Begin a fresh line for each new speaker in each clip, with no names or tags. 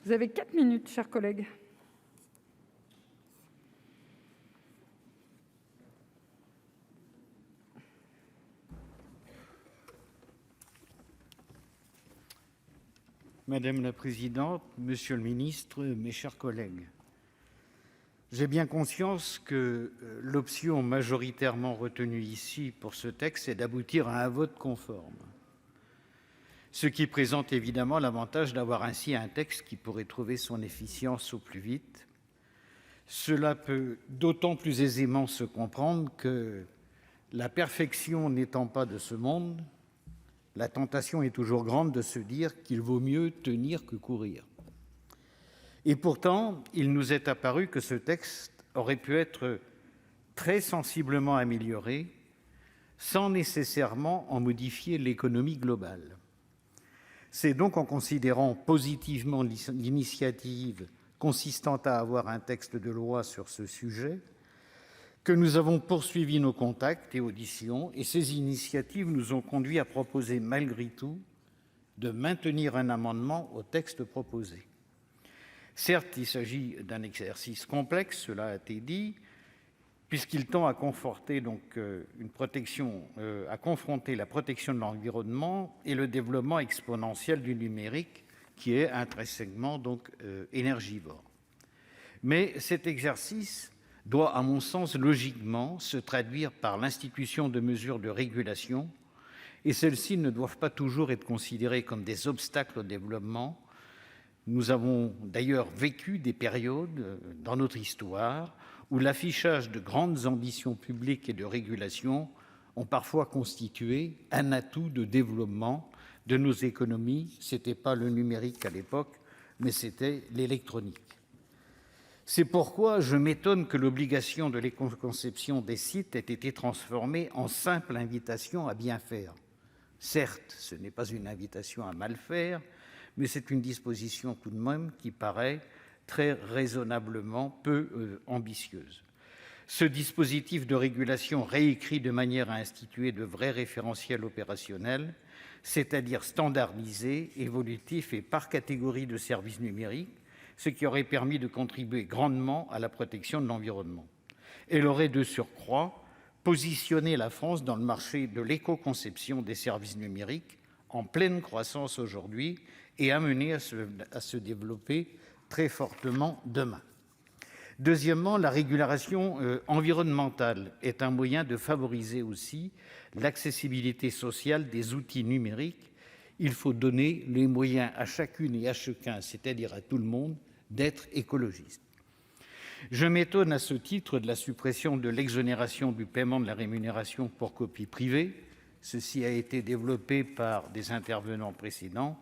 Vous avez 4 minutes, chers collègues.
Madame la présidente, monsieur le ministre, mes chers collègues, j'ai bien conscience que l'option majoritairement retenue ici pour ce texte est d'aboutir à un vote conforme, ce qui présente évidemment l'avantage d'avoir ainsi un texte qui pourrait trouver son efficience au plus vite. Cela peut d'autant plus aisément se comprendre que, la perfection n'étant pas de ce monde, la tentation est toujours grande de se dire qu'il vaut mieux tenir que courir. Et pourtant, il nous est apparu que ce texte aurait pu être très sensiblement amélioré sans nécessairement en modifier l'économie globale. C'est donc en considérant positivement l'initiative consistant à avoir un texte de loi sur ce sujet que nous avons poursuivi nos contacts et auditions, et ces initiatives nous ont conduits à proposer malgré tout de maintenir un amendement au texte proposé. Certes, il s'agit d'un exercice complexe, cela a été dit, puisqu'il tend à confronter la protection de l'environnement et le développement exponentiel du numérique, qui est intrinsèquement énergivore. Mais cet exercice doit, à mon sens, logiquement se traduire par l'institution de mesures de régulation, et celles-ci ne doivent pas toujours être considérées comme des obstacles au développement. Nous avons d'ailleurs vécu des périodes dans notre histoire où l'affichage de grandes ambitions publiques et de régulation ont parfois constitué un atout de développement de nos économies. Ce n'était pas le numérique à l'époque, mais c'était l'électronique. C'est pourquoi je m'étonne que l'obligation de l'éco-conception des sites ait été transformée en simple invitation à bien faire. Certes, ce n'est pas une invitation à mal faire, mais c'est une disposition tout de même qui paraît très raisonnablement peu ambitieuse. Ce dispositif de régulation réécrit de manière à instituer de vrais référentiels opérationnels, c'est-à-dire standardisés, évolutifs et par catégorie de services numériques, ce qui aurait permis de contribuer grandement à la protection de l'environnement. Elle aurait de surcroît positionné la France dans le marché de l'éco-conception des services numériques, en pleine croissance aujourd'hui, et amené à se développer très fortement demain. Deuxièmement, la régulation environnementale est un moyen de favoriser aussi l'accessibilité sociale des outils numériques. Il faut donner les moyens à chacune et à chacun, c'est-à-dire à tout le monde, d'être écologiste. Je m'étonne à ce titre de la suppression de l'exonération du paiement de la rémunération pour copie privée. Ceci a été développé par des intervenants précédents.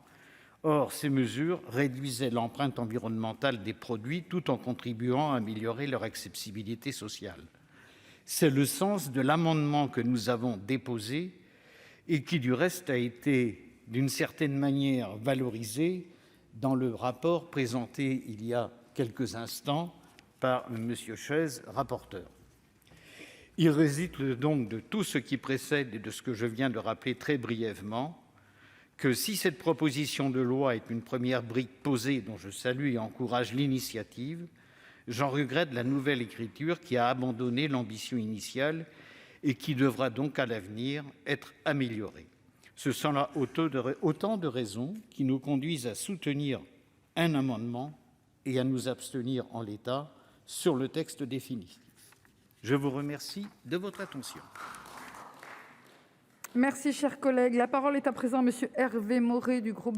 Or, ces mesures réduisaient l'empreinte environnementale des produits tout en contribuant à améliorer leur accessibilité sociale. C'est le sens de l'amendement que nous avons déposé et qui, du reste, a été d'une certaine manière valorisé dans le rapport présenté il y a quelques instants par M. Chaize, rapporteur. Il résulte donc de tout ce qui précède et de ce que je viens de rappeler très brièvement que si cette proposition de loi est une première brique posée dont je salue et encourage l'initiative, j'en regrette la nouvelle écriture qui a abandonné l'ambition initiale et qui devra donc à l'avenir être améliorée. Ce sont là autant de raisons qui nous conduisent à soutenir un amendement et à nous abstenir en l'état sur le texte définitif. Je vous remercie de votre attention.
Merci, chers collègues. La parole est à présent à M. Hervé Maurey du groupe